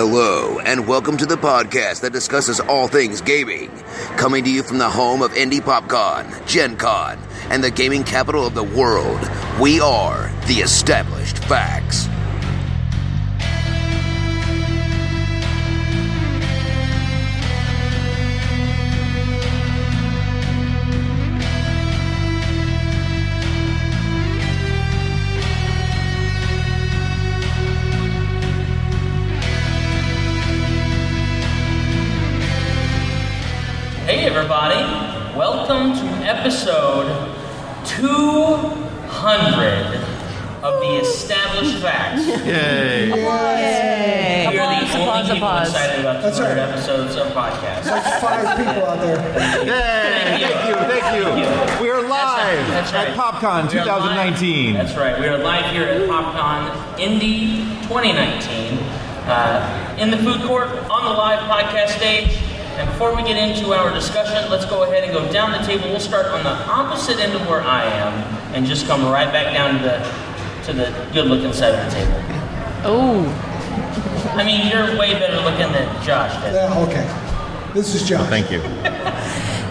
Hello, and welcome to the podcast that discusses all things gaming. Coming to you from the home of Indie PopCon, Gen Con, and the gaming capital of the world, we are The Established Facts. Hey everybody, welcome to episode 200 of The Established Facts. Yay! Yay! We are the only people excited about 200 episodes of podcasts. Like 5 people out there. Yay! Thank you. We are live at PopCon 2019. That's right, we are live here at PopCon Indy 2019 in the food court on the live podcast stage. And before we get into our discussion, let's go ahead and go down the table. We'll start on the opposite end of where I am and just come right back down to the good-looking side of the table. Oh. I mean, you're way better looking than Josh did. Yeah, okay. This is Josh. Thank you.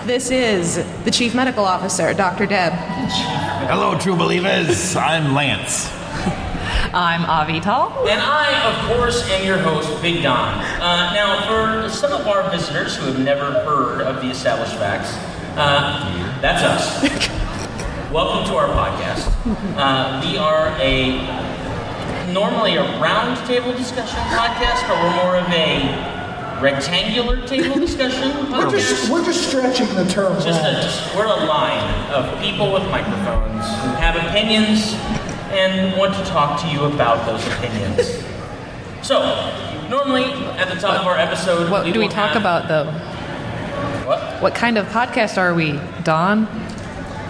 This is the Chief Medical Officer, Dr. Deb. Hello, true believers. I'm Lance. I'm Avital. And I, of course, am your host, Big Don. Now, for some of our visitors who have never heard of The Established Facts, that's us. Welcome to our podcast. We are normally a round table discussion podcast, but we're more of a rectangular table discussion podcast. We're just stretching the term. We're a line of people with microphones who have opinions and want to talk to you about those opinions. So, normally at the top of our episode, What do we talk about, though? What? What kind of podcast are we, Don?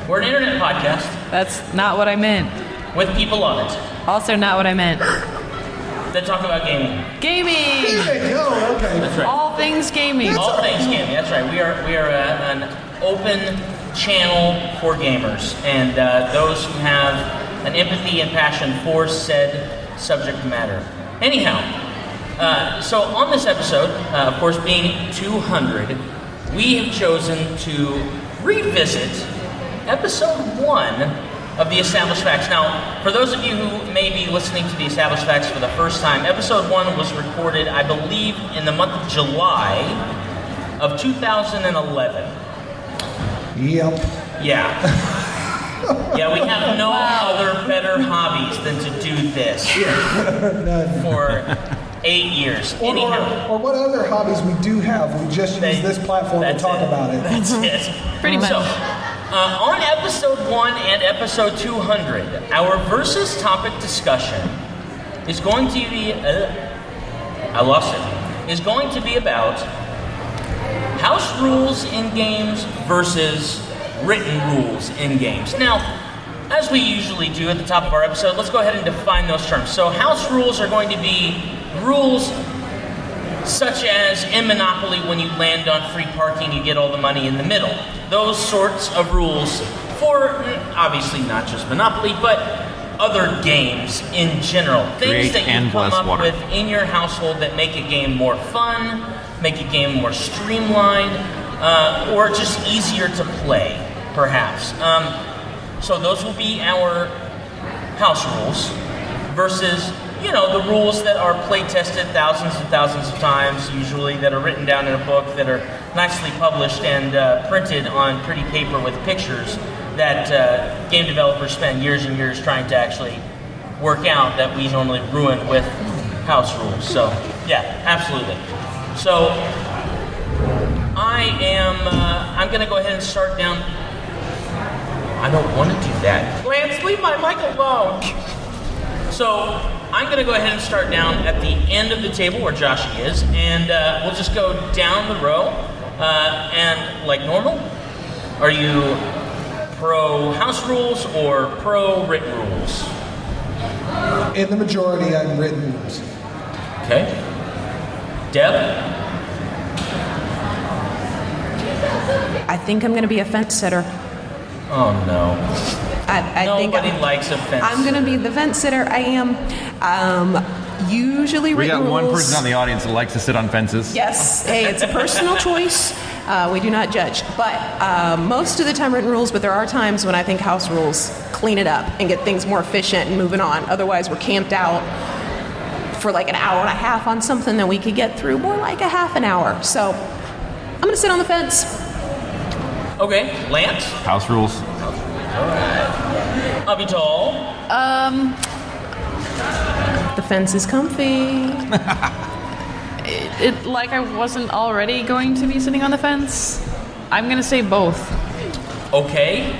We're an internet podcast That's not what I meant. with people on it Also not what I meant. that talk about gaming. Gaming! There you go, okay. That's right. All things gaming. All things gaming. That's right. We are an open channel for gamers and those who have an empathy and passion for said subject matter. Anyhow, so on this episode, of course being 200, we have chosen to revisit episode 1 of The Established Facts. Now, for those of you who may be listening to The Established Facts for the first time, episode 1 was recorded, I believe, in the month of July of 2011. Yep. Yeah. Yeah, we have no other better hobbies than to do this for 8 years. Anyhow, Or what other hobbies we do have, we just use this platform to talk about it. That's it. Pretty much. So, on episode 1 and episode 200, our versus topic discussion is going to be, is going to be about house rules in games versus written rules in games. Now, as we usually do at the top of our episode, let's go ahead and define those terms. So house rules are going to be rules such as in Monopoly, when you land on free parking, you get all the money in the middle. Those sorts of rules for, obviously not just Monopoly, but other games in general. Things that you come up with in your household that make a game more fun, make a game more streamlined, or just easier to play, perhaps. So those will be our house rules versus, the rules that are play tested thousands and thousands of times, usually that are written down in a book, that are nicely published and printed on pretty paper with pictures that game developers spend years and years trying to actually work out, that we normally ruin with house rules. So, yeah, absolutely. So, I'm going to go ahead and start down. I don't want to do that. Lance, leave my mic alone. So, I'm going to go ahead and start down at the end of the table where Joshie is, and we'll just go down the row. And like normal, are you pro house rules or pro written rules? In the majority, I'm written rules. Okay. Deb? I think I'm going to be a fence sitter. Oh no. I think Nobody likes a fence I'm going to be the fence sitter. I am. usually We written got one rules. person on the audience that likes to sit on fences. Yes, hey, it's a personal choice. We do not judge. But most of the time written rules, but there are times when I think house rules clean it up and get things more efficient and moving on. Otherwise, we're camped out for like an hour and a half on something that we could get through more like a half an hour. So I'm going to sit on the fence. Okay, Lance? House rules. Avital? The fence is comfy. It like I wasn't already going to be sitting on the fence. I'm gonna say both. Okay.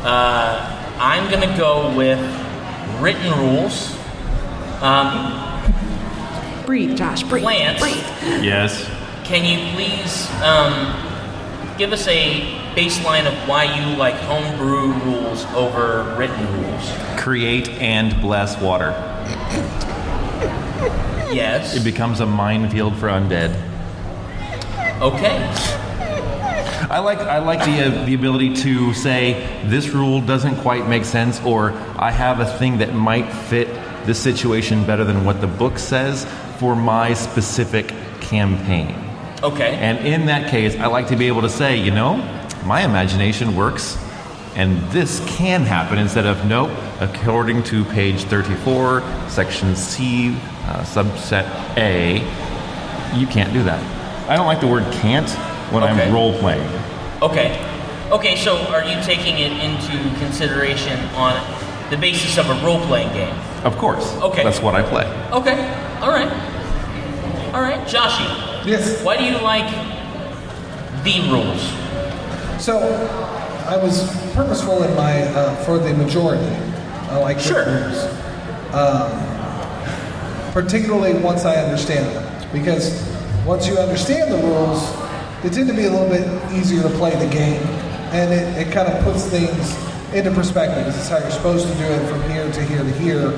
I'm going to go with written rules. Breathe, Josh, breathe. Lance? Breathe. Yes. Can you please give us a baseline of why you like homebrew rules over written rules? Create and bless water. Yes. It becomes a minefield for undead. Okay. I like the ability to say this rule doesn't quite make sense, or I have a thing that might fit this situation better than what the book says for my specific campaign. Okay. And in that case, I like to be able to say, my imagination works, and this can happen instead of, nope, according to page 34, section C, subset A, you can't do that. I don't like the word can't when I'm role-playing. Okay. Okay, so are you taking it into consideration on the basis of a role-playing game? Of course. Okay. That's what I play. Okay. All right. All right. Joshy. Yes. Why do you like the rules? So, I was purposeful in my for the majority. I like Sure. rules, particularly once I understand them, because once you understand the rules, they tend to be a little bit easier to play the game, and it kind of puts things into perspective. This is how you're supposed to do it from here to here to here.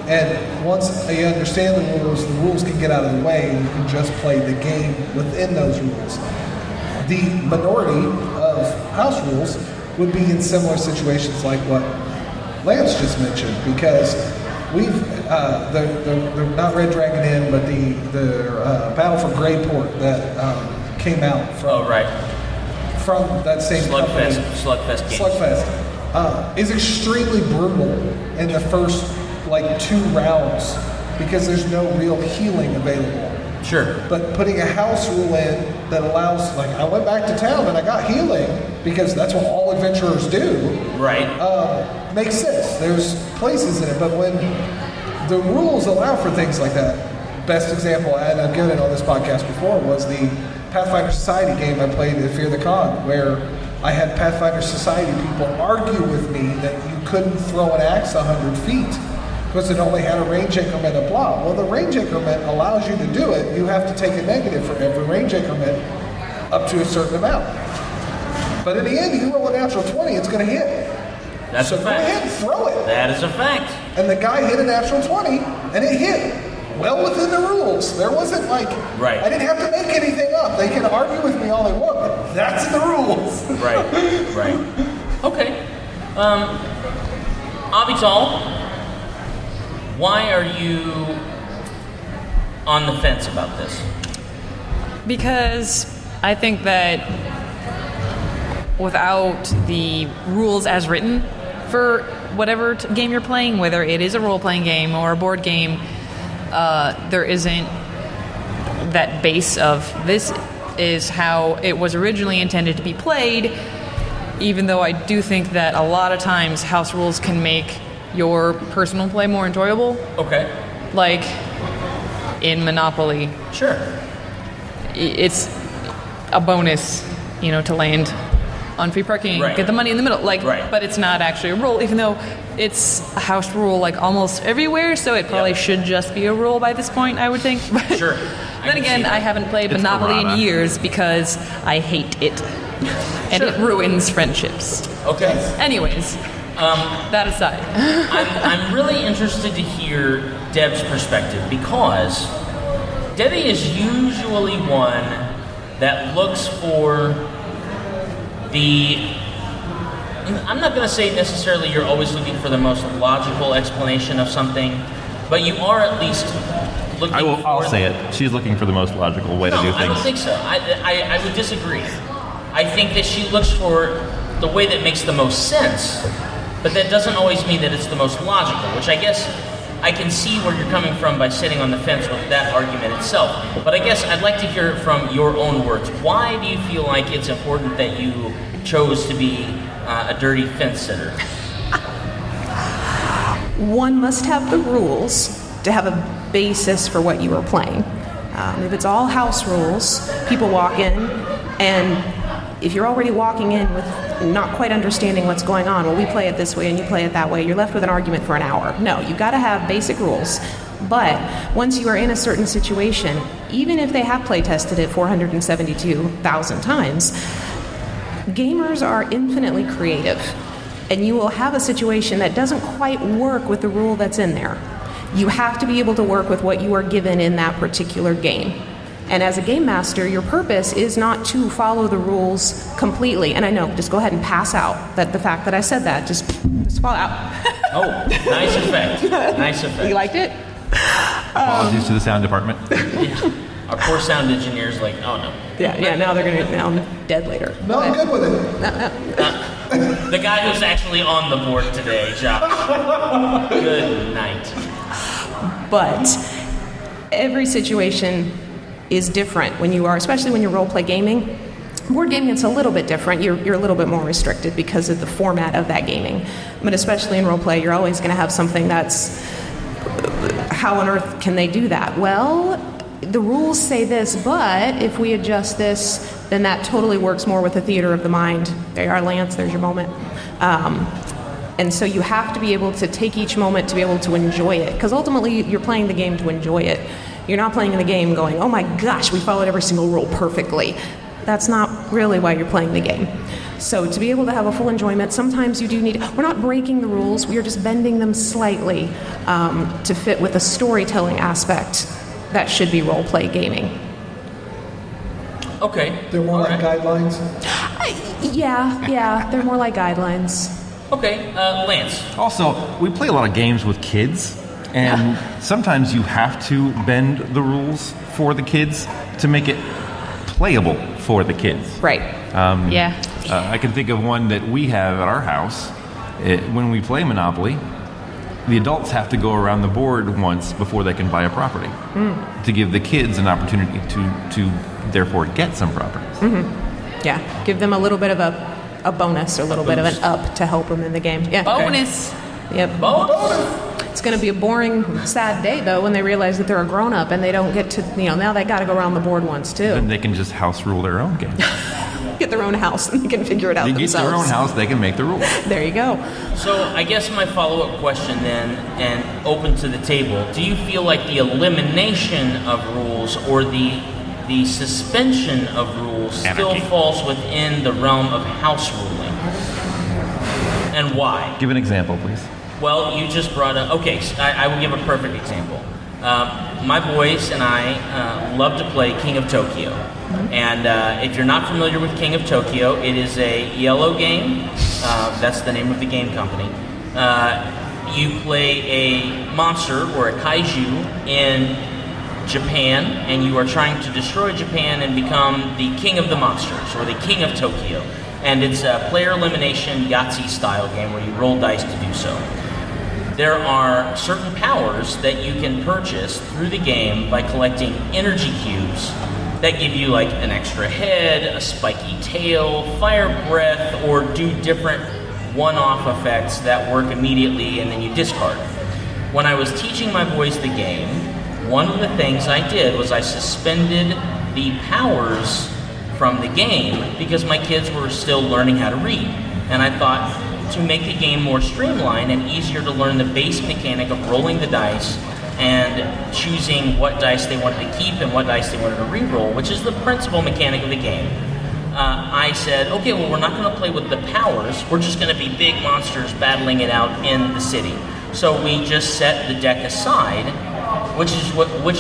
And once you understand the rules can get out of the way, and you can just play the game within those rules. The minority of house rules would be in similar situations like what Lance just mentioned, because we've they're not Red Dragon Inn, but the Battle for Greyport that came out from from that same company. Slugfest games. Slugfest is extremely brutal in the first like 2 rounds because there's no real healing available. Sure. But putting a house rule in that allows, like, I went back to town and I got healing because that's what all adventurers do. Right. Makes sense. There's places in it, but when the rules allow for things like that, best example, and I've given it on this podcast before, was the Pathfinder Society game I played at Fear the Con, where I had Pathfinder Society people argue with me that you couldn't throw an axe 100 feet because it only had a range increment of blah. Well, the range increment allows you to do it. You have to take a negative for every range increment up to a certain amount. But in the end, you roll a natural 20, it's going to hit. That's so a fact. go ahead and throw it. That is a fact. And the guy hit a natural 20, and it hit. Well within the rules. There wasn't like, right. I didn't have to make anything up. They can argue with me all they want, but that's in the rules. Right, right. Okay. Avital, why are you on the fence about this? Because I think that without the rules as written for whatever game you're playing, whether it is a role-playing game or a board game, there isn't that base of this is how it was originally intended to be played, even though I do think that a lot of times house rules can make your personal play more enjoyable. Okay. Like in Monopoly. Sure. It's a bonus, to land on free parking, right. Get the money in the middle, right. But it's not actually a rule, even though it's a house rule like almost everywhere, so it probably should just be a rule by this point, I would think. Sure. Then again, I haven't played Monopoly in years because I hate it. And it ruins friendships. Okay. Anyways, that aside. I'm really interested to hear Deb's perspective, because Debbie is usually one that looks for I'm not going to say necessarily you're always looking for the most logical explanation of something, but you are at least looking I'll for say it. She's looking for the most logical way to do things. I don't think so. I would disagree. I think that she looks for the way that makes the most sense, but that doesn't always mean that it's the most logical, which I guess I can see where you're coming from by sitting on the fence with that argument itself. But I guess I'd like to hear it from your own words. Why do you feel like it's important that you chose to be a dirty fence sitter? One must have the rules to have a basis for what you are playing. If it's all house rules, people walk in, and if you're already walking in with not quite understanding what's going on, well, we play it this way and you play it that way, you're left with an argument for an hour. No, you've got to have basic rules. But once you are in a certain situation, even if they have play tested it 472,000 times, gamers are infinitely creative. And you will have a situation that doesn't quite work with the rule that's in there. You have to be able to work with what you are given in that particular game. And as a game master, your purpose is not to follow the rules completely. And I know, just go ahead and pass out that the fact that I said that, just fall out. Oh, nice effect. Nice effect. You liked it? Apologies to the sound department. Yeah. Our poor sound engineer's like, oh no. Yeah, now I'm dead later. No, I'm good with it. The guy who's actually on the board today, Josh. Good night. But every situation is different when you are, especially when you're role-play gaming. Board gaming, it's a little bit different. You're a little bit more restricted because of the format of that gaming. But especially in role-play, you're always going to have something that's, how on earth can they do that? Well, the rules say this, but if we adjust this, then that totally works more with the theater of the mind. There you are, Lance, there's your moment. And so you have to be able to take each moment to be able to enjoy it, because ultimately you're playing the game to enjoy it. You're not playing the game going, oh my gosh, we followed every single rule perfectly. That's not really why you're playing the game. So to be able to have a full enjoyment, sometimes you do need, we're not breaking the rules, we are just bending them slightly to fit with a storytelling aspect that should be role-play gaming. Okay. They're more like guidelines. Yeah, they're more like guidelines. Okay, Lance. Also, we play a lot of games with kids, and sometimes you have to bend the rules for the kids to make it playable for the kids. Right. Yeah. I can think of one that we have at our house. When we play Monopoly, the adults have to go around the board once before they can buy a property to give the kids an opportunity to therefore get some properties. Mm-hmm. Yeah, give them a little bit of a bonus or a little bit of an up to help them in the game. Yeah. Bonus. Yep. Bonus. It's going to be a boring, sad day, though, when they realize that they're a grown-up and they don't get to, now they got to go around the board once, too. Then they can just house rule their own game. Get their own house and they can figure it out themselves. They get their own house, they can make the rules. There you go. So I guess my follow-up question then, and open to the table, do you feel like the elimination of rules or the suspension of rules still falls within the realm of house ruling? And why? Give an example, please. Well, you just brought up... Okay, so I will give a perfect example. My boys and I love to play King of Tokyo. And if you're not familiar with King of Tokyo, it is a yellow game. That's the name of the game company. You play a monster or a kaiju in Japan, and you are trying to destroy Japan and become the king of the monsters, or the king of Tokyo. And it's a player elimination Yahtzee style game where you roll dice to do so. There are certain powers that you can purchase through the game by collecting energy cubes that give you like an extra head, a spiky tail, fire breath, or do different one-off effects that work immediately and then you discard. When I was teaching my boys the game, one of the things I did was I suspended the powers from the game because my kids were still learning how to read. And I thought, to make the game more streamlined and easier to learn the base mechanic of rolling the dice and choosing what dice they wanted to keep and what dice they wanted to re-roll, which is the principal mechanic of the game. I said, okay, well, we're not going to play with the powers. We're just going to be big monsters battling it out in the city. So we just set the deck aside, which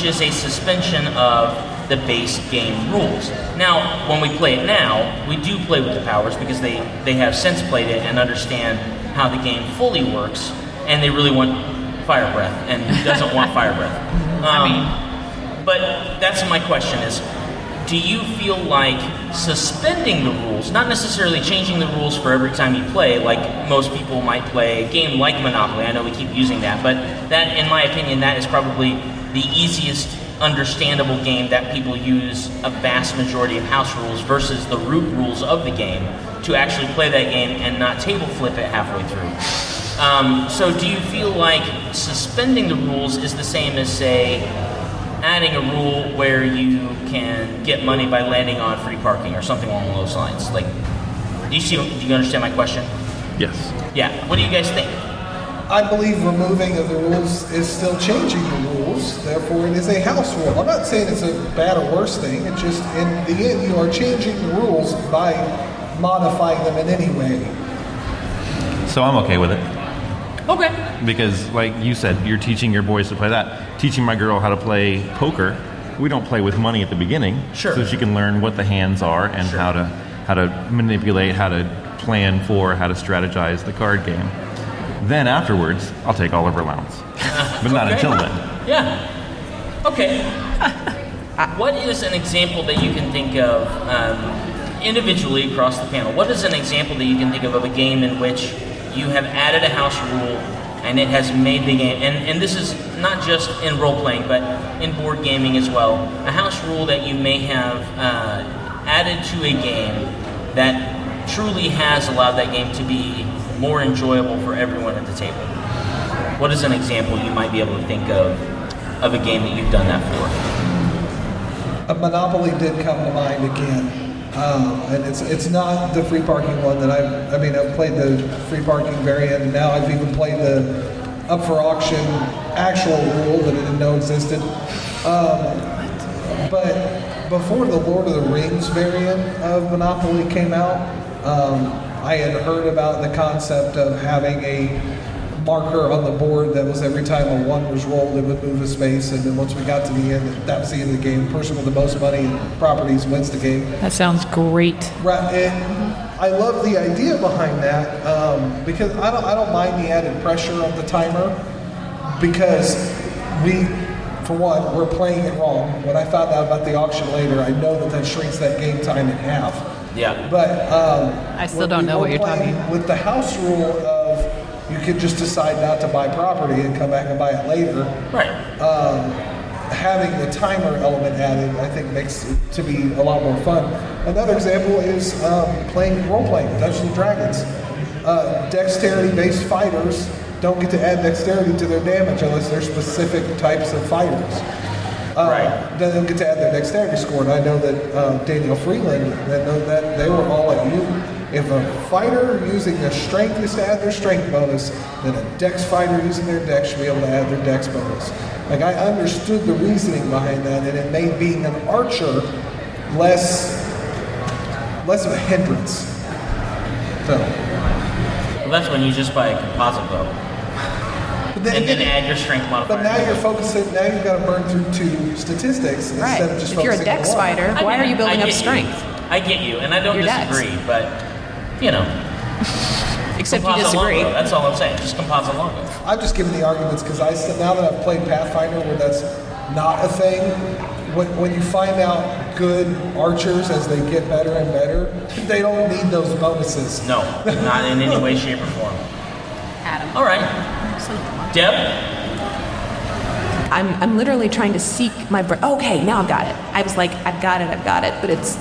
is a suspension of the base game rules. Now, when we play it now, we do play with the powers because they have sense played it and understand how the game fully works, and they really want fire breath, and who doesn't want fire breath? But that's my question is, do you feel like suspending the rules, not necessarily changing the rules for every time you play, like most people might play a game like Monopoly, I know we keep using that, but that, in my opinion, that is probably the easiest understandable game that people use a vast majority of house rules versus the root rules of the game to actually play that game and not table flip it halfway through. So do you feel like suspending the rules is the same as, say, adding a rule where you can get money by landing on free parking or something along those lines? Like, do you understand my question? Yes. Yeah. What do you guys think? I believe removing of the rules is still changing the rules. Therefore, it is a house rule. I'm not saying it's a bad or worse thing. It's just, in the end, you are changing the rules by modifying them in any way. So I'm okay with it. Okay. Because, like you said, you're teaching your boys to play that. Teaching my girl how to play poker, we don't play with money at the beginning. Sure. So she can learn what the hands are and Sure. how to manipulate, how to plan for, how to strategize the card game. Then afterwards, I'll take all of her allowance. But not until then. Yeah. Okay. What is an example that you can think of individually across the panel? What is an example that you can think of a game in which you have added a house rule and it has made the game, and this is not just in role-playing, but in board gaming as well, a house rule that you may have added to a game that truly has allowed that game to be more enjoyable for everyone at the table? What is an example you might be able to think of a game that you've done that for? A Monopoly did come to mind again. And it's not the free parking one that I've played the free parking variant, and now I've even played the up for auction actual rule that I didn't know existed. But before the Lord of the Rings variant of Monopoly came out, I had heard about the concept of having a marker on the board that was every time a 1 was rolled, it would move a space, and then once we got to the end, that was the end of the game. The person with the most money and properties wins the game. That sounds great. Right, and I love the idea behind that because I don't mind the added pressure of the timer, because for one, we're playing it wrong. When I found out about the auction later, I know that shrinks that game time in half. Yeah. But I still don't know what you're talking about. With the house rule of you could just decide not to buy property and come back and buy it later. Right. Having the timer element added, I think, makes it to be a lot more fun. Another example is playing role-playing, Dungeons and Dragons. Dexterity-based fighters don't get to add dexterity to their damage unless they're specific types of fighters. Right. Then they'll get to add their dexterity score. And I know that Daniel Freeland, that they were all at you. If a fighter using their strength is to add their strength bonus, then a dex fighter using their dex should be able to add their dex bonus. Like, I understood the reasoning behind that, and it made being an archer less of a hindrance. So. Well, that's when you just buy a composite bow. And then add your strength modifier. But now you're focusing. Now you've got to burn through to statistics Right. instead of just If you're a focusing dex on one. fighter, why are you building up strength? I get you, and I don't Your dex. disagree, but, you know. Except you composite disagree. longbow, that's all I'm saying. Just composite longbow. I'm just giving the arguments because now that I've played Pathfinder where that's not a thing, when you find out good archers as they get better and better, they don't need those bonuses. No, not in any way, shape, or form. Adam. All right. Deb? I'm literally trying to seek my breath. Okay, now I've got it. I was like, I've got it, but it's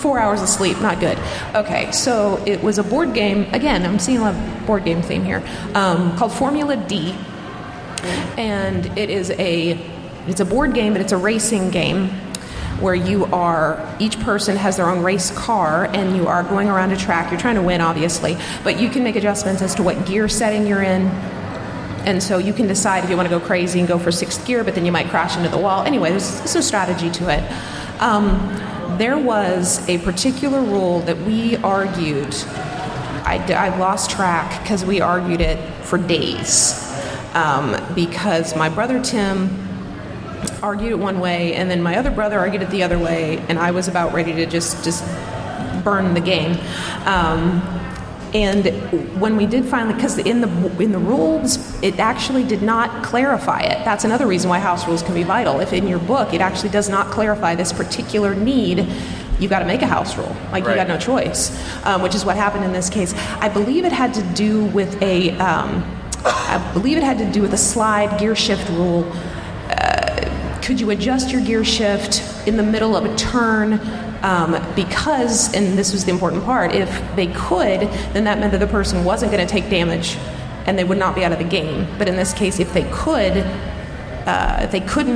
4 hours of sleep, not good. Okay, so it was a board game. Again, I'm seeing a lot of board game theme here. Called Formula D, and it's a board game, but it's a racing game where each person has their own race car, and you are going around a track. You're trying to win, obviously, but you can make adjustments as to what gear setting you're in. And so you can decide if you want to go crazy and go for 6th gear, but then you might crash into the wall. Anyway, there's some strategy to it. There was a particular rule that we argued. I lost track because we argued it for days. Because my brother Tim argued it one way, and then my other brother argued it the other way, and I was about ready to just burn the game. And when we did finally, because in the rules, it actually did not clarify it. That's another reason why house rules can be vital. If in your book it actually does not clarify this particular need, you got to make a house rule. Like, you got no choice, which is what happened in this case. I believe it had to do with a slide gear shift rule. Could you adjust your gear shift in the middle of a turn? Because, and this was the important part, if they could, then that meant that the person wasn't going to take damage and they would not be out of the game. But in this case, if they couldn't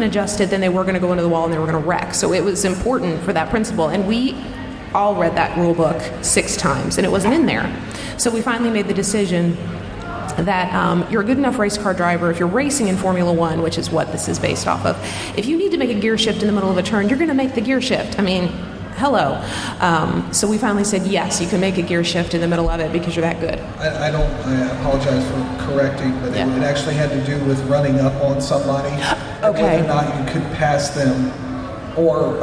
adjust it, then they were going to go into the wall and they were going to wreck. So it was important for that principle. And we all read that rule book 6 times and it wasn't in there. So we finally made the decision that you're a good enough race car driver if you're racing in Formula One, which is what this is based off of. If you need to make a gear shift in the middle of a turn, you're going to make the gear shift. I mean, hello. So we finally said, yes, you can make a gear shift in the middle of it because you're that good. I apologize for correcting, but it actually had to do with running up on somebody. Okay. And whether or not you could pass them or...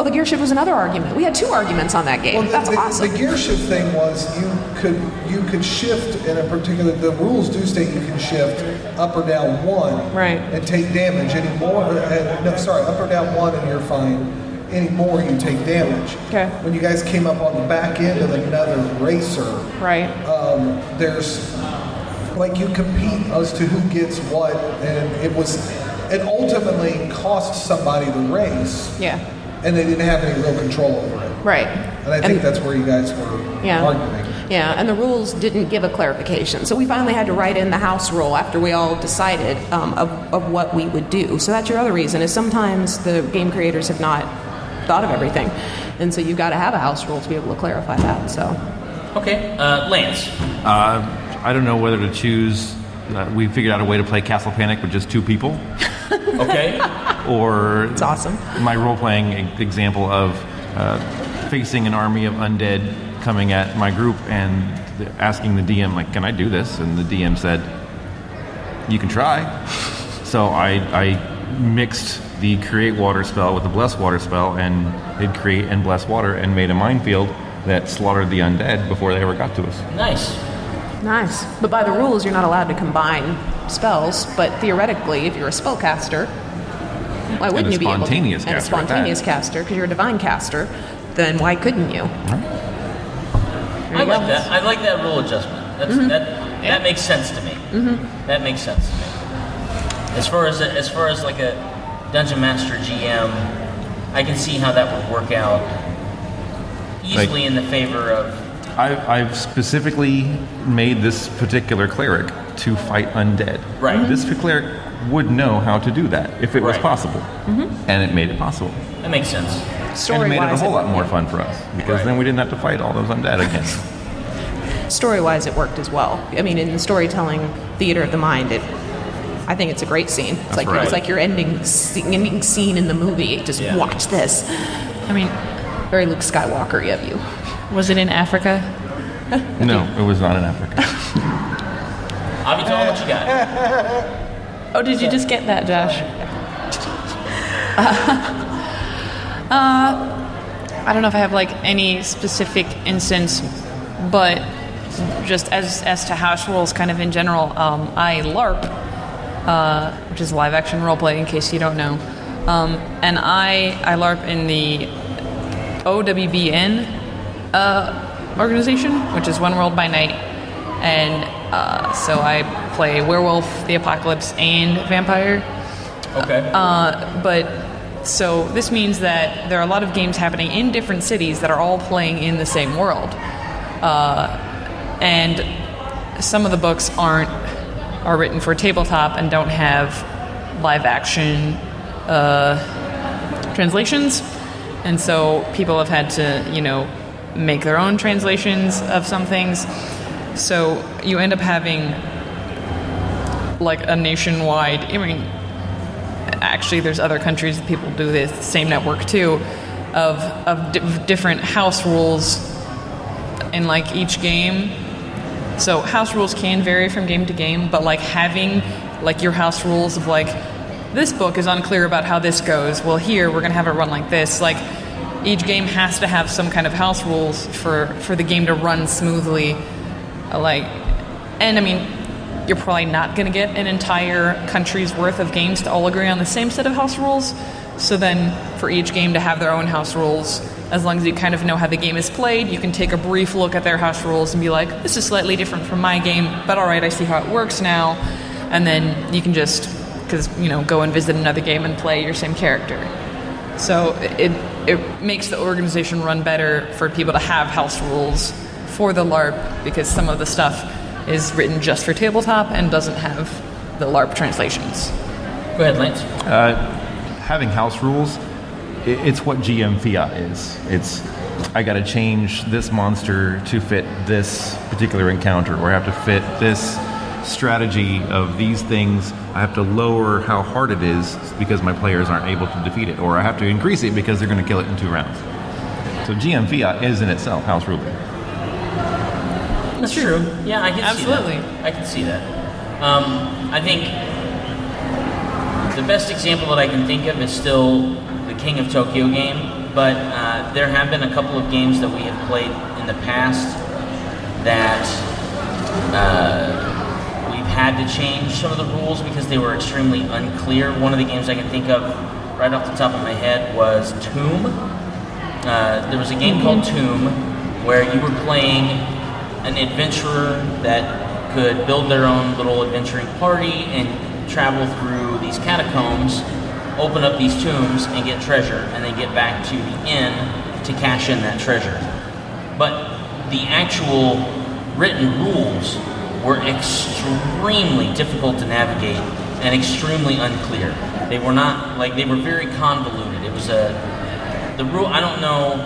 the gear shift was another argument. We had 2 arguments on that game. That's awesome. The gear shift thing was you could shift in a particular... The rules do state you can shift up or down 1 and take damage. Up or down 1 and you're fine. Any more, you take damage. Okay. When you guys came up on the back end of another racer, there's like you compete as to who gets what, and it ultimately cost somebody the race. Yeah. And they didn't have any real control over it. Right. And I think that's where you guys were arguing. Yeah, and the rules didn't give a clarification. So we finally had to write in the house rule after we all decided of what we would do. So that's your other reason, is sometimes the game creators have not thought of everything. And so you've got to have a house rule to be able to clarify that. So. Okay. Lance. I don't know whether to choose. We figured out a way to play Castle Panic with just 2 people. Okay. Or it's awesome. My role-playing example of facing an army of undead coming at my group and asking the DM, like, can I do this? And the DM said, you can try. So I mixed the create water spell with the bless water spell and did create and bless water and made a minefield that slaughtered the undead before they ever got to us. Nice. But by the rules, you're not allowed to combine spells, but theoretically, if you're a spellcaster, why wouldn't you be able to? And a spontaneous caster, because you're a divine caster, then why couldn't you? I like that. I like that rule adjustment. That makes sense to me. That makes sense to me. As far as like a Dungeon Master GM, I can see how that would work out easily in the favor of... I've specifically made this particular cleric to fight undead. Right. This cleric would know how to do that if it was possible. And it made it possible. That makes sense. And it made it a whole lot more fun for us, because then we didn't have to fight all those undead again. Story-wise, it worked as well. I mean, in the storytelling theater of the mind, I think it's a great scene. It's like your ending scene in the movie. Just watch this. I mean, very Luke Skywalker of you. Was it in Africa? No, it was not in Africa. Avi, tell them what you got. Oh, did you just get that, Josh? I don't know if I have like any specific instance, but just as to house rules kind of in general, I LARP, which is live action roleplay in case you don't know. And I LARP in the OWBN organization, which is One World by Night. And so I play werewolf, the apocalypse, and vampire. Okay. But so this means that there are a lot of games happening in different cities that are all playing in the same world. And some of the books are written for tabletop and don't have live action translations. And so people have had to, make their own translations of some things. So you end up having like a nationwide, actually there's other countries that people do this same network too, of different house rules in like each game. So house rules can vary from game to game, but like having like your house rules of like, this book is unclear about how this goes. Well, here we're going to have it run like this. Like each game has to have some kind of house rules for the game to run smoothly. And I mean, you're probably not going to get an entire country's worth of games to all agree on the same set of house rules. So then for each game to have their own house rules, as long as you kind of know how the game is played, you can take a brief look at their house rules and be like, this is slightly different from my game, but all right, I see how it works now. And then you can just, go and visit another game and play your same character. So it makes the organization run better for people to have house rules for the LARP, because some of the stuff is written just for tabletop and doesn't have the LARP translations. Go ahead, Lance. Having house rules, it's what GM fiat is. It's, I got to change this monster to fit this particular encounter, or I have to fit this strategy of these things. I have to lower how hard it is because my players aren't able to defeat it, or I have to increase it because they're going to kill it in 2 rounds. So GM fiat is in itself house ruling. That's true. Yeah, I can Absolutely. see that. I can see that. I think the best example that I can think of is still the King of Tokyo game, but there have been a couple of games that we have played in the past that we've had to change some of the rules because they were extremely unclear. One of the games I can think of right off the top of my head was Tomb. There was a game called Tomb where you were playing an adventurer that could build their own little adventuring party and travel through these catacombs, open up these tombs and get treasure, and then get back to the inn to cash in that treasure. But the actual written rules were extremely difficult to navigate and extremely unclear. They were not, they were very convoluted. It was the rule, I don't know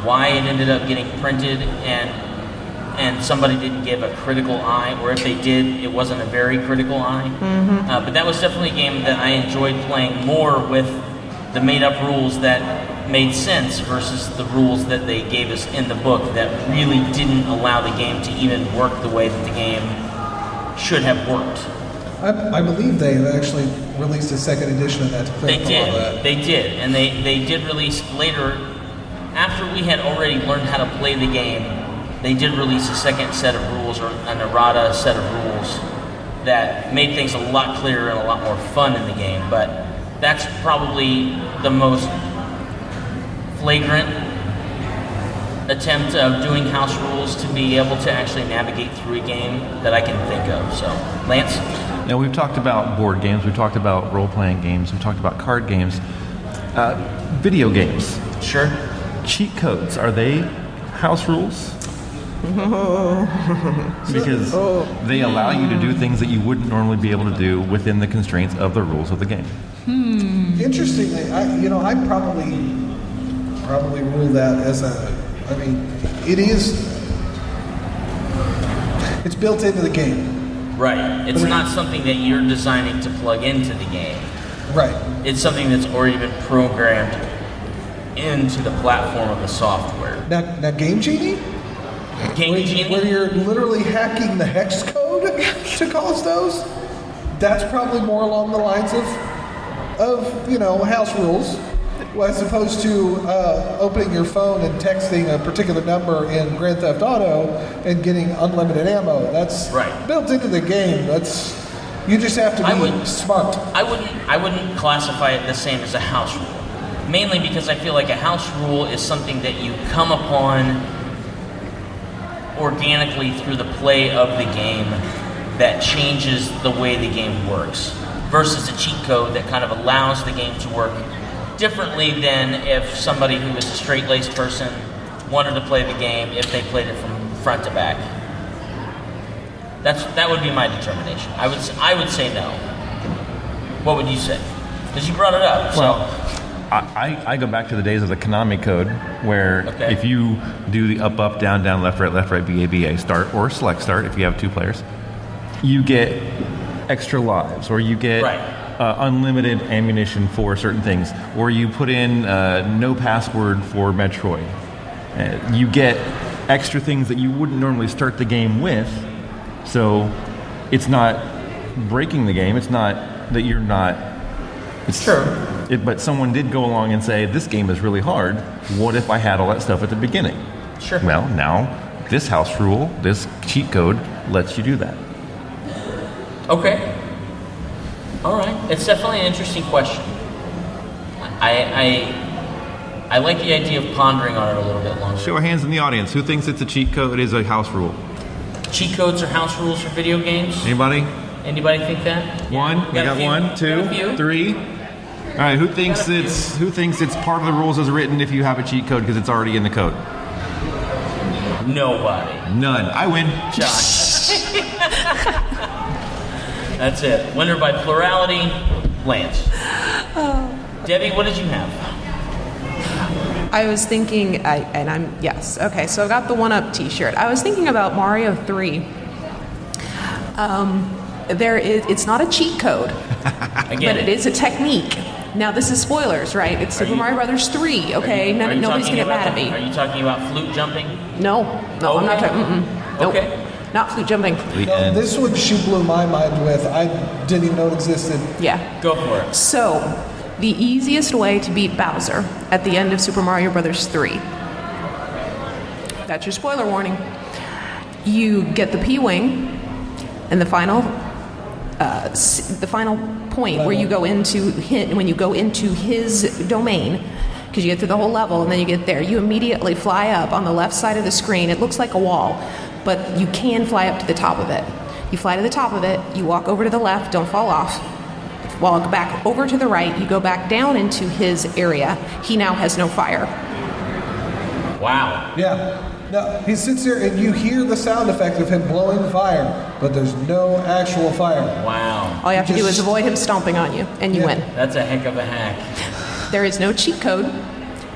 why it ended up getting printed and somebody didn't give a critical eye, or if they did, it wasn't a very critical eye. But that was definitely a game that I enjoyed playing more with the made-up rules that made sense versus the rules that they gave us in the book that really didn't allow the game to even work the way that the game should have worked. I believe they actually released a second edition of that to clear up all that. They did, and they did release later, after we had already learned how to play the game. They did release a second set of rules, or an errata set of rules, that made things a lot clearer and a lot more fun in the game. But that's probably the most flagrant attempt of doing house rules to be able to actually navigate through a game that I can think of. So, Lance? Now, we've talked about board games, we've talked about role-playing games, we've talked about card games. Video games. Sure. Cheat codes, are they house rules? Because they allow you to do things that you wouldn't normally be able to do within the constraints of the rules of the game. Interestingly, I probably rule that as it's built into the game. Right. It's not something that you're designing to plug into the game. Right. It's something that's already been programmed into the platform of the software. Now Game Genie? Where you're literally hacking the hex code to cause those? That's probably more along the lines of house rules, as opposed to opening your phone and texting a particular number in Grand Theft Auto and getting unlimited ammo. That's right. Built into the game. You just have to be smart. I wouldn't classify it the same as a house rule, mainly because I feel like a house rule is something that you come upon organically through the play of the game that changes the way the game works, versus a cheat code that kind of allows the game to work differently than if somebody who is a straight-laced person wanted to play the game if they played it from front to back. That would be my determination. I would say no. What would you say? Because you brought it up. So. Well, I go back to the days of the Konami code, where if you do the up, down, left, right, BA, start, or select start, if you have 2 players, you get extra lives, or you get unlimited ammunition for certain things, or you put in no password for Metroid. You get extra things that you wouldn't normally start the game with, so it's not breaking the game, it's not that you're not... It's true. But someone did go along and say, this game is really hard. What if I had all that stuff at the beginning? Sure. Well, now this house rule, this cheat code lets you do that. Okay. All right. It's definitely an interesting question. I like the idea of pondering on it a little bit longer. Show of hands in the audience. Who thinks it's a cheat code is a house rule? Cheat codes are house rules for video games? Anybody? Anybody think that? One. We got a few. one, two, Got a few. three. All right. Who thinks it's part of the rules as written if you have a cheat code because it's already in the code? Nobody. None. I win. Josh. That's it. Winner by plurality, Lance. Debbie, what did you have? I was thinking, yes. Okay, so I got the 1-Up T-shirt. I was thinking about Mario 3. It's not a cheat code, but it is a technique. Now this is spoilers, right? It's Super Mario Brothers 3. Okay, nobody's gonna get mad at me. Are you talking about flute jumping? No, I'm not talking. Nope. Okay. Not flute jumping. No, this one she blew my mind with. I didn't even know it existed. Yeah. Go for it. So, the easiest way to beat Bowser at the end of Super Mario Brothers 3. That's your spoiler warning. You get the P-Wing, and the final point where you go into his domain, because you get through the whole level and then you get there, you immediately fly up on the left side of the screen. It looks like a wall, but you can fly up to the top of it. You fly to the top of it, you walk over to the left, don't fall off. Walk back over to the right, you go back down into his area. He now has no fire. Wow. Yeah. No, he sits there and you hear the sound effect of him blowing fire, but there's no actual fire. Wow. All you have to do is avoid him stomping on you, and you win. That's a heck of a hack. There is no cheat code.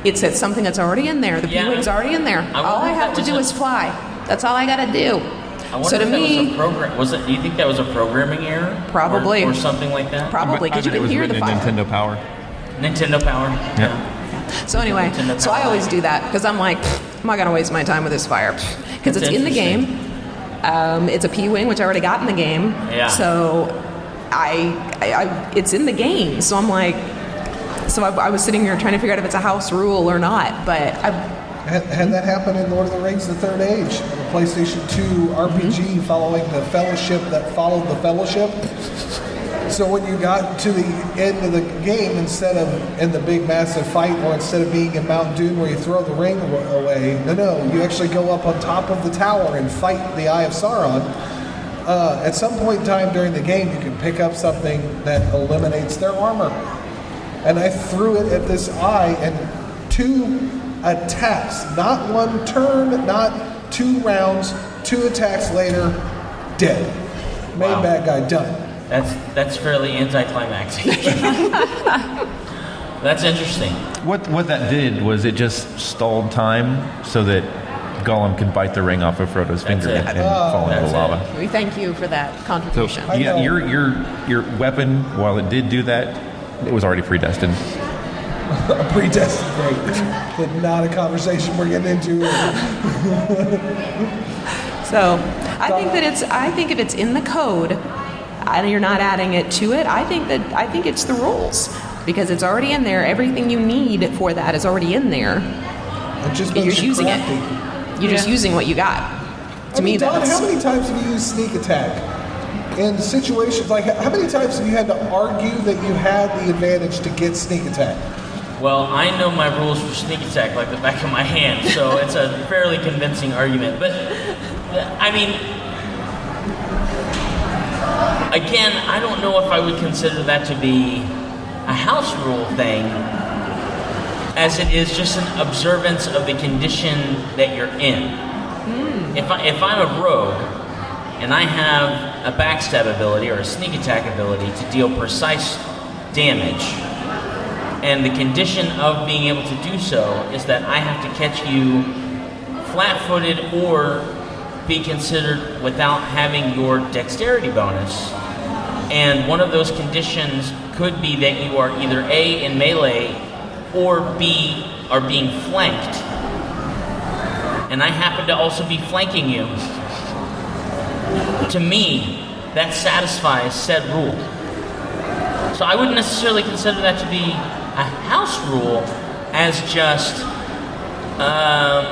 It's something that's already in there. The P-Wing's already in there. All I have to do is fly. That's all I got to do. I wonder if that was a program. Do you think that was a programming error? Probably. Or something like that? Probably, because you can hear the fire. Nintendo Power. Nintendo Power. Yeah. So anyway, so I always do that because I'm like, I'm not gonna waste my time with this fire because it's in the game. It's a P-Wing, which I already got in the game. Yeah. So it's in the game. So I'm like, I was sitting here trying to figure out if it's a house rule or not. But Had that happened in Lord of the Rings: The Third Age, the PlayStation 2 RPG following the Fellowship that followed the Fellowship. So when you got to the end of the game, instead of in the big massive fight, or instead of being in Mount Doom where you throw the ring away, no, you actually go up on top of the tower and fight the Eye of Sauron. At some point in time during the game, you can pick up something that eliminates their armor. And I threw it at this eye, and 2 attacks, not 1 turn, not 2 rounds, 2 attacks later, dead. Main bad guy done. That's fairly anticlimactic. That's interesting. What that did was it just stalled time so that Gollum could bite the ring off of Frodo's finger and fall into the lava. we thank you for that So contribution. yeah, your weapon, while it did do that, it was already predestined. Predestined, great. But not a conversation we're getting into. So I think if it's in the code, and you're not adding it to it, I think it's the rules because it's already in there. Everything you need for that is already in there. It just You're makes just you using crafty. it. You're just using what you got. To me, Don, that's how many times have you used sneak attack in situations like? How many times have you had to argue that you had the advantage to get sneak attack? Well, I know my rules for sneak attack like the back of my hand, so it's a fairly convincing argument. But, I mean, again, I don't know if I would consider that to be a house rule thing, as it is just an observance of the condition that you're in. If I'm a rogue, and I have a backstab ability or a sneak attack ability to deal precise damage, and the condition of being able to do so is that I have to catch you flat-footed or be considered without having your dexterity bonus. And one of those conditions could be that you are either A, in melee, or B, are being flanked. And I happen to also be flanking you. To me, that satisfies said rule. So I wouldn't necessarily consider that to be a house rule as just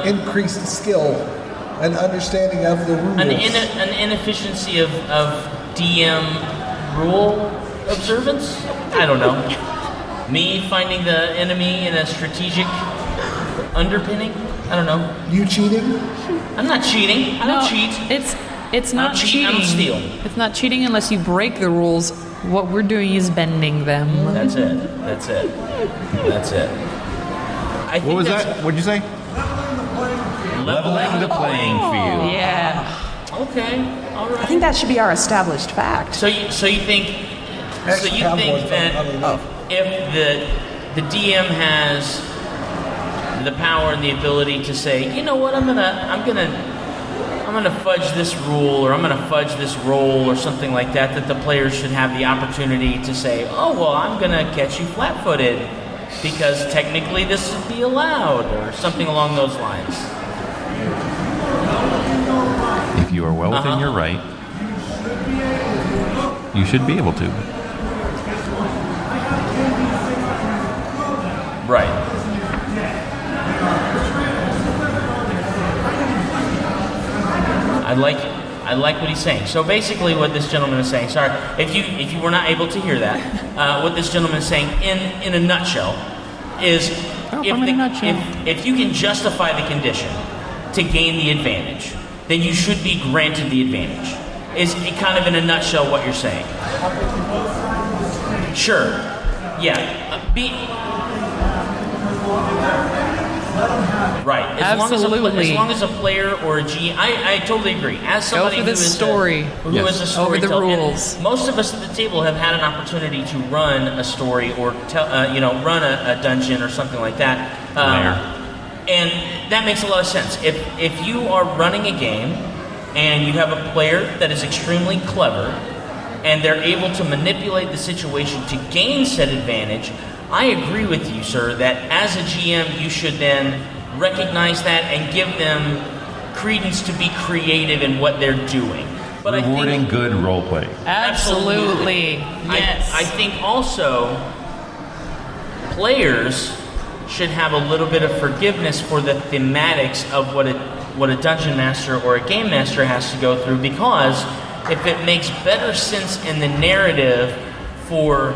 Increased skill and understanding of the rules. an inefficiency of DM rule observance? I don't know. Me finding the enemy in a strategic underpinning? I don't know. You cheating? I'm not cheating. I don't cheat. It's not cheat, cheating. I don't steal. It's not cheating unless you break the rules. What we're doing is bending them. That's it. I think What was that's that? What'd you say? Leveling the playing field. Yeah. Okay. All right. I think that should be our established fact. So you think that if the DM has the power and the ability to say, you know what, I'm gonna fudge this rule, or I'm gonna fudge this roll, or something like that, that the players should have the opportunity to say, oh well, I'm gonna catch you flat-footed because technically this would be allowed, or something along those lines. If you are well within your right, you should be able to. Right. I like what he's saying. So basically, what this gentleman is saying. Sorry, if you were not able to hear that, what this gentleman is saying in a nutshell is if you can justify the condition to gain the advantage, then you should be granted the advantage. Is kind of in a nutshell what you're saying. Sure. Yeah. Right. As long as a player or a GM, I totally agree. As somebody Go for the story. Who is a storyteller, over the rules. Most of us at the table have had an opportunity to run a story or run a dungeon or something like that. And that makes a lot of sense. If you are running a game and you have a player that is extremely clever and they're able to manipulate the situation to gain said advantage, I agree with you, sir, that as a GM you should then recognize that and give them credence to be creative in what they're doing. But Rewarding good role play. Absolutely. Yes. I think also players should have a little bit of forgiveness for the thematics of what a dungeon master or a game master has to go through, because if it makes better sense in the narrative for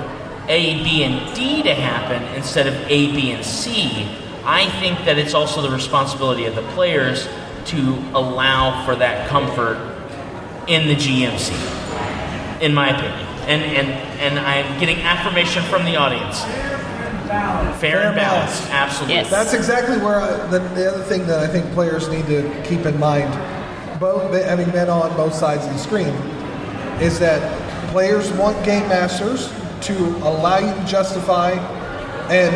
A, B, and D to happen instead of A, B, and C, I think that it's also the responsibility of the players to allow for that comfort in the GM seat, in my opinion. And I'm getting affirmation from the audience. Fair and balanced. Absolutely. Yes. That's exactly where the other thing that I think players need to keep in mind, both having been on both sides of the screen, is that players want game masters to allow you to justify, and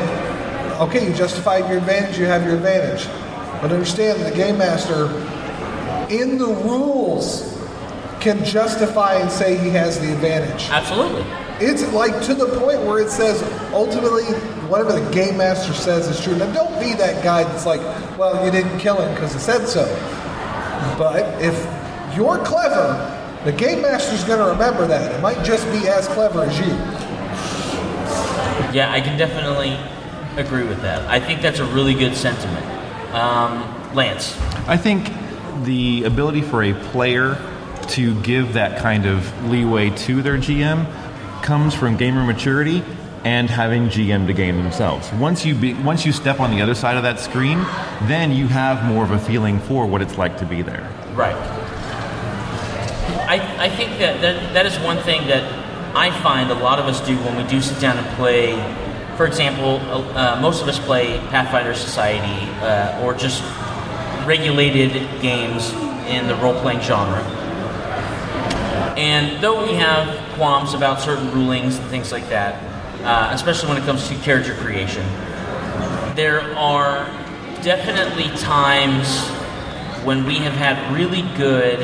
okay, you justify your advantage, you have your advantage. But understand that the game master, in the rules, can justify and say he has the advantage. Absolutely. It's like to the point where it says, ultimately, whatever the game master says is true. Now, don't be that guy that's like, well, you didn't kill him because I said so. But if you're clever, the game master's going to remember that. It might just be as clever as you. Yeah, I can definitely agree with that. I think that's a really good sentiment. Lance. I think the ability for a player to give that kind of leeway to their GM comes from gamer maturity and having GM to game themselves. Once you step on the other side of that screen, then you have more of a feeling for what it's like to be there. Right. I think that is one thing that I find a lot of us do when we do sit down and play. For example, most of us play Pathfinder Society or just regulated games in the role-playing genre. And though we have qualms about certain rulings and things like that, especially when it comes to character creation, there are definitely times when we have had really good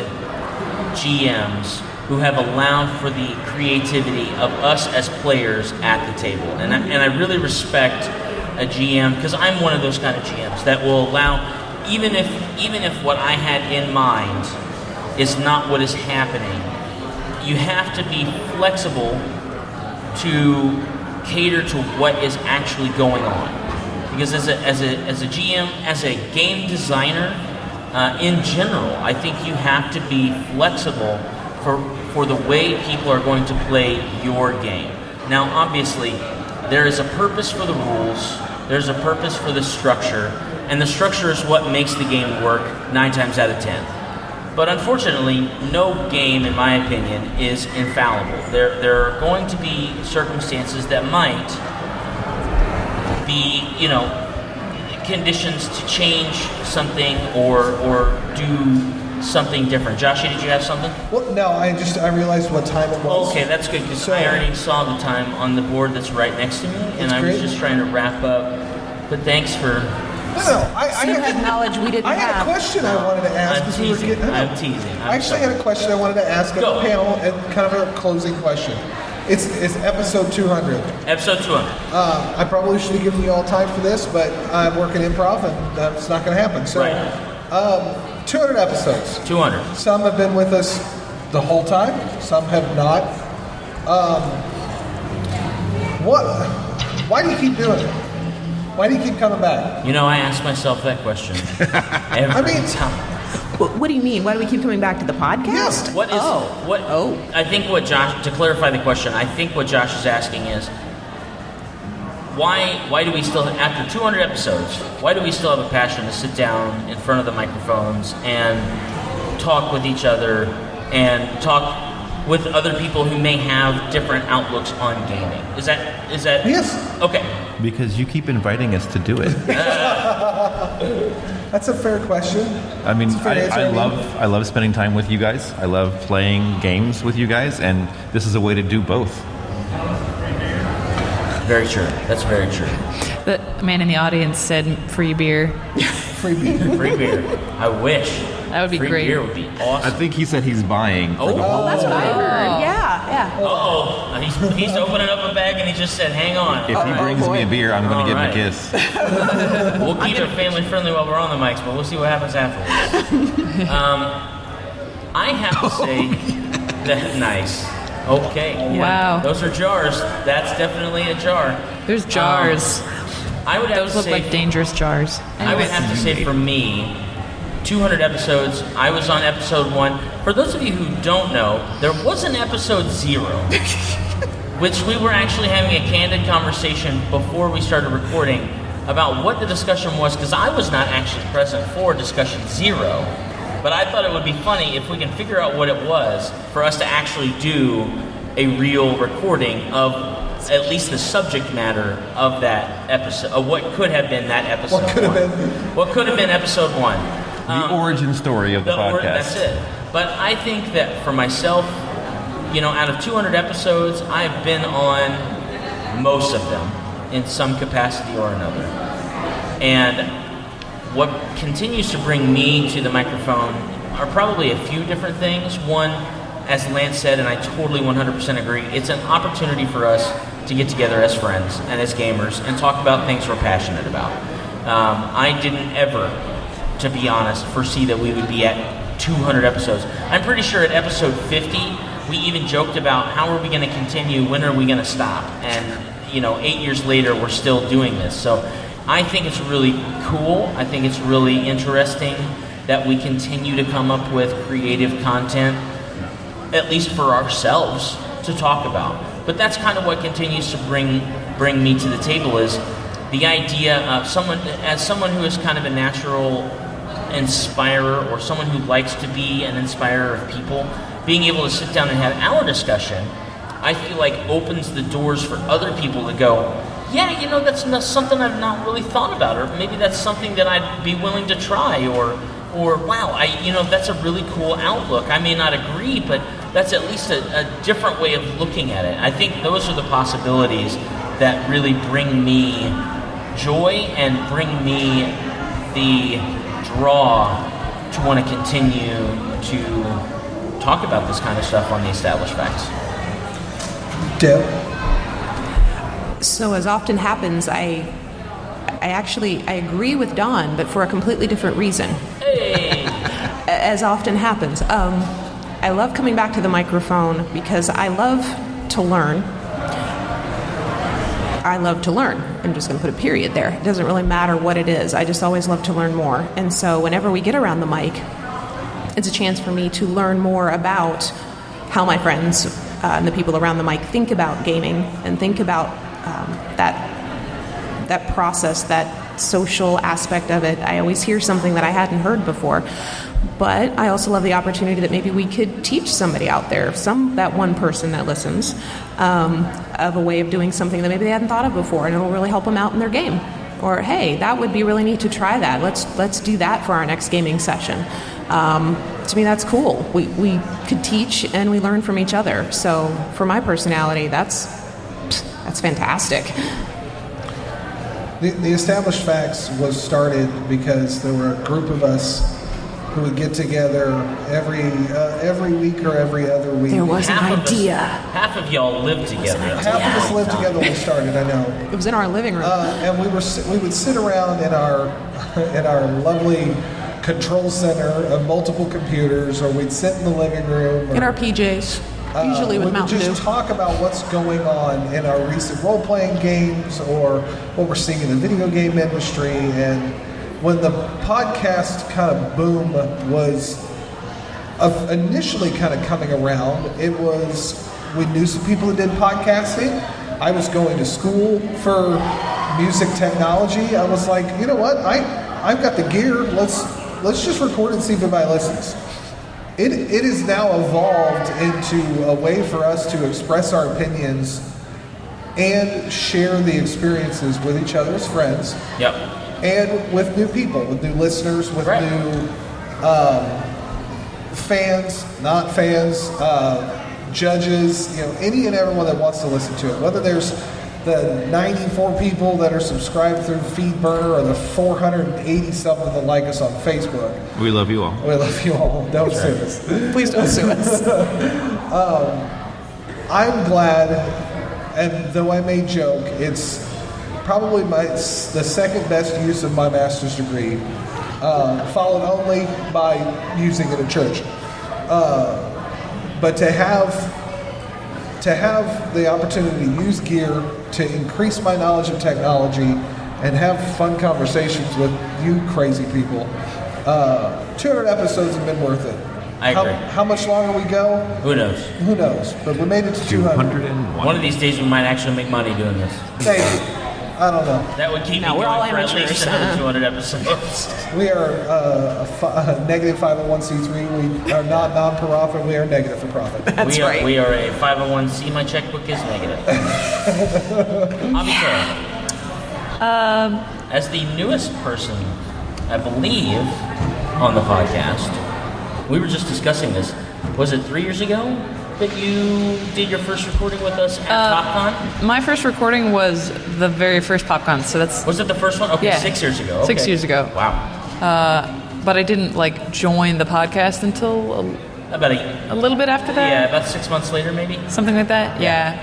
GMs who have allowed for the creativity of us as players at the table. And I really respect a GM, because I'm one of those kind of GMs that will allow, even if what I had in mind is not what is happening, you have to be flexible to cater to what is actually going on. Because as a GM, as a game designer, in general, I think you have to be flexible for the way people are going to play your game. Now, obviously, there is a purpose for the rules, there's a purpose for the structure, and the structure is what makes the game work 9 times out of 10. But unfortunately, no game, in my opinion, is infallible. There are going to be circumstances that might be, conditions to change something or do something different. Joshie, did you have something? Well, no, I realized what time it was. Okay, that's good, because I already saw the time on the board that's right next to me, and I was just trying to wrap up. But thanks for... No, I had knowledge we didn't have. I had a question I wanted to ask. I'm teasing. I actually had a question I wanted to ask at the panel, and kind of a closing question. It's episode 200. Episode 200. I probably should have given you all time for this, but I'm working improv, and that's not going to happen. So, right. 200 episodes. 200. Some have been with us the whole time. Some have not. Why do you keep doing it? Why do you keep coming back? I ask myself that question every time. What do you mean? Why do we keep coming back to the podcast? Yes. I think what Josh, to clarify the question, I think what Josh is asking is, why do we still, after 200 episodes, why do we still have a passion to sit down in front of the microphones and talk with each other and talk with other people who may have different outlooks on gaming? Is that Yes. Okay. Because you keep inviting us to do it. That's a fair question. I mean, I love spending time with you guys. I love playing games with you guys, and this is a way to do both. Very true. That's very true. The man in the audience said free beer. Free beer. Free beer. I wish. That would be Free great. beer would be awesome. I think he said he's buying. Oh, That's what I heard. Yeah. Uh-oh. He's opening up a bag and he just said, hang on. If he brings me a beer, I'm going to give him a kiss. We'll keep it family friendly while we're on the mics, but we'll see what happens afterwards. I have to say that nice. Okay. Yeah. Wow. Those are jars. That's definitely a jar. There's jars. I would have Those to look say, like dangerous jars. I would have to say for me, 200 episodes. I was on episode 1. For those of you who don't know, there was an episode 0, which we were actually having a candid conversation before we started recording about what the discussion was, because I was not actually present for discussion 0. But I thought it would be funny if we can figure out what it was for us to actually do a real recording of at least the subject matter of that episode, of what could have been that episode. What could have been episode 1. The origin story of the podcast. That's it. But I think that for myself, out of 200 episodes, I've been on most of them in some capacity or another. And what continues to bring me to the microphone are probably a few different things. One, as Lance said, and I totally 100% agree, it's an opportunity for us to get together as friends and as gamers and talk about things we're passionate about. I didn't ever, to be honest, foresee that we would be at 200 episodes. I'm pretty sure at episode 50, we even joked about how are we going to continue, when are we going to stop? And, 8 years later, we're still doing this. So I think it's really cool. I think it's really interesting that we continue to come up with creative content, at least for ourselves, to talk about. But that's kind of what continues to bring me to the table, is the idea of someone who is kind of a natural inspirer, or someone who likes to be an inspirer of people, being able to sit down and have our discussion, I feel like opens the doors for other people to go, yeah, that's not something I've not really thought about, or maybe that's something that I'd be willing to try, or wow, that's a really cool outlook. I may not agree, but that's at least a different way of looking at it. I think those are the possibilities that really bring me joy and bring me the draw to want to continue to talk about this kind of stuff on the Established Facts. Deb? So as often happens, I agree with Don, but for a completely different reason. Hey! As often happens. I love coming back to the microphone because I love to learn. I love to learn. I'm just going to put a period there. It doesn't really matter what it is. I just always love to learn more. And so whenever we get around the mic, it's a chance for me to learn more about how my friends and the people around the mic think about gaming and think about that process, that social aspect of it. I always hear something that I hadn't heard before. But I also love the opportunity that maybe we could teach somebody out there, that one person that listens, of a way of doing something that maybe they hadn't thought of before, and it'll really help them out in their game. Or, hey, that would be really neat to try that. Let's do that for our next gaming session. To me, that's cool. We could teach and we learn from each other. So for my personality, that's fantastic. The Established Facts was started because there were a group of us who would get together every week or every other week. There was an idea. Half of y'all lived together. Half of us lived together when we started, I know. It was in our living room. And we would sit around in our lovely control center of multiple computers, or we'd sit in the living room. In our PJs. Usually with Mountain Dew. We would just talk about what's going on in our recent role-playing games or what we're seeing in the video game industry. And when the podcast kind of boom was initially kind of coming around, we knew some people who did podcasting. I was going to school for music technology. I was like, you know what? I've got the gear. Let's just record and see if anybody listens. It has now evolved into a way for us to express our opinions and share the experiences with each other's friends. Yep. And with new people, with new listeners, with new fans, not fans, judges, any and everyone that wants to listen to it. Whether there's the 94 people that are subscribed through FeedBurner or the 480-something that like us on Facebook. We love you all. We love you all. Don't sue us. Please don't sue us. I'm glad, and though I may joke, it's probably the second best use of my master's degree, followed only by using it at church. But to have the opportunity to use gear to increase my knowledge of technology and have fun conversations with you crazy people, 200 episodes have been worth it. I agree. How much longer we go? Who knows? Who knows? But we made it to 200. 201. One of these days we might actually make money doing this. Maybe. I don't know. That would keep me we're all going for at least amateurs. another 200 episodes. We are a negative 501c3. We are not non-profit. We are negative for profit. That's right. We are a 501c. My checkbook is negative. Avitor, as the newest person, I believe, on the podcast, we were just discussing this. Was it 3 years ago that you did your first recording with us at PopCon? My first recording was the very first PopCon, so that's... Was it the first one? Okay, Yeah. 6 years ago. Okay. 6 years ago. Wow. But I didn't, join the podcast until About a little bit after that. yeah, about 6 months later, maybe. Something like that, yeah.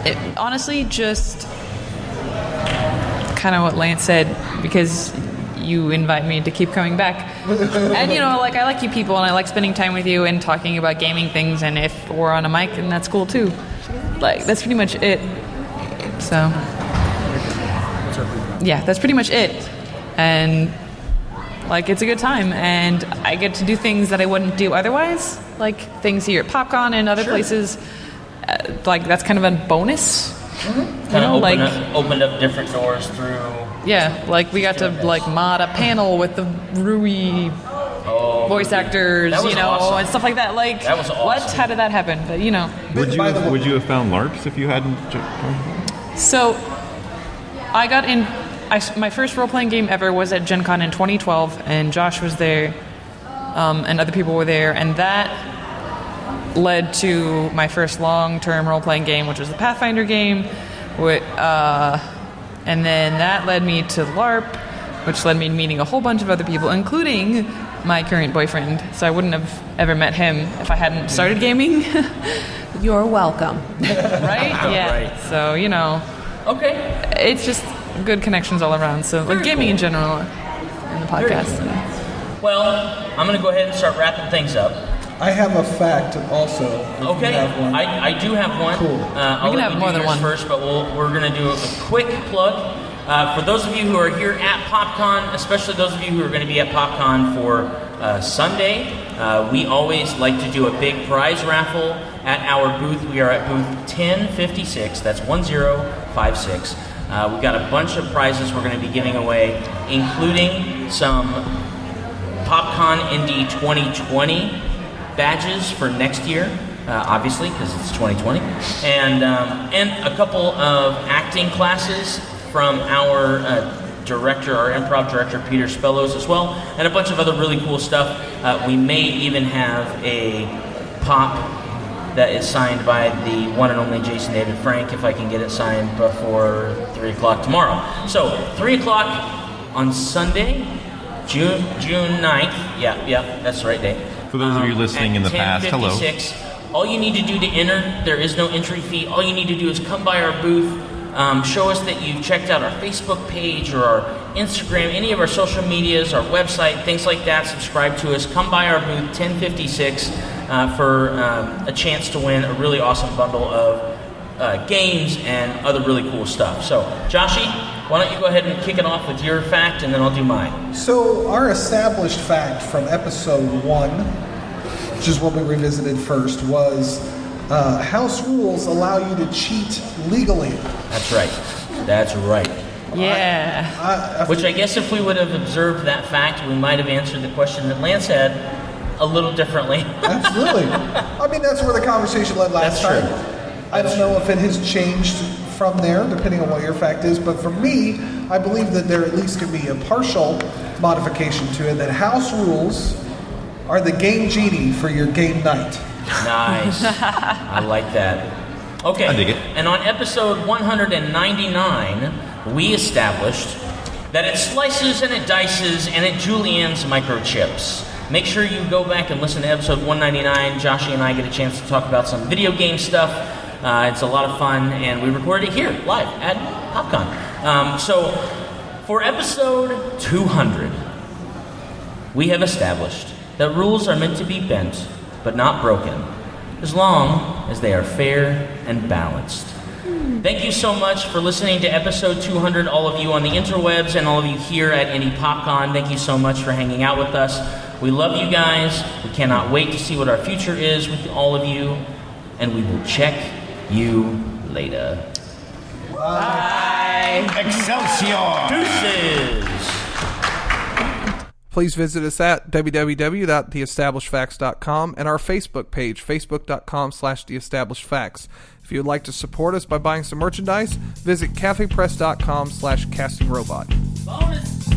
It, honestly, just kind of what Lance said, because you invite me to keep coming back. And, I like you people, and I like spending time with you and talking about gaming things, and if we're on a mic, then that's cool, too. That's pretty much it. So, yeah, that's pretty much it. And, it's a good time, and I get to do things that I wouldn't do otherwise, like things here at PopCon and other places. That's kind of a bonus. Mm-hmm. Kind of opened up different doors through... Yeah, we got to mod a panel with the Rui voice actors, that was awesome. and stuff like that. That was awesome. What? How did that happen? But Would you have found LARPs if you hadn't? So, I got in. My first role-playing game ever was at Gen Con in 2012, and Josh was there, and other people were there, and that led to my first long-term role-playing game, which was the Pathfinder game, and then that led me to LARP, which led me to meeting a whole bunch of other people, including my current boyfriend. So I wouldn't have ever met him if I hadn't started gaming. You're welcome. Right? Yeah. Right. So, Okay. it's just good connections all around. So, gaming in general and the podcast. Well, I'm going to go ahead and start wrapping things up. I have a fact also. if you Okay, have one. I do have one. Cool. I'll can let have you more do than yours one. first, but we're going to do a quick plug. For those of you who are here at PopCon, especially those of you who are going to be at PopCon for Sunday, we always like to do a big prize raffle at our booth. We are at booth 1056. That's 1056. We've got a bunch of prizes we're going to be giving away, including some PopCon Indy 2020 badges for next year, obviously, because it's 2020, and a couple of acting classes from our director, our improv director, Peter Spellows, as well, and a bunch of other really cool stuff. We may even have a pop that is signed by the one and only Jason David Frank, if I can get it signed before 3 o'clock tomorrow. So, 3 o'clock on Sunday, June 9th. Yeah, that's the right date. For those of you listening in the past, hello. 10:56. All you need to do to enter, there is no entry fee. All you need to do is come by our booth, show us that you've checked out our Facebook page or our Instagram, any of our social medias, our website, things like that. Subscribe to us. Come by our booth, 1056, for a chance to win a really awesome bundle of games and other really cool stuff. So, Joshy, why don't you go ahead and kick it off with your fact, and then I'll do mine. So our established fact from episode 1, which is what we revisited first, was house rules allow you to cheat legally. That's right. That's right. Yeah. Which I guess if we would have observed that fact, we might have answered the question that Lance had a little differently. Absolutely. I mean, that's where the conversation led last That's time. true. I don't know if it has changed from there, depending on what your fact is, but for me, I believe that there at least can be a partial modification to it, that house rules are the game genie for your game night. Nice. I like that. Okay. I dig it. And on episode 199, we established that it slices and it dices and it juliennes microchips. Make sure you go back and listen to episode 199. Joshy and I get a chance to talk about some video game stuff. It's a lot of fun, and we recorded it here, live, at PopCon. So, for episode 200, we have established that rules are meant to be bent, but not broken, as long as they are fair and balanced. Thank you so much for listening to episode 200, all of you on the interwebs and all of you here at Indie PopCon. Thank you so much for hanging out with us. We love you guys. We cannot wait to see what our future is with all of you, and we will check you later. Bye. Excelsior! Deuces! Please visit us at www.theestablishedfacts.com and our Facebook page, facebook.com/theestablishedfacts. If you would like to support us by buying some merchandise, visit cafepress.com/castingrobot. Bonus!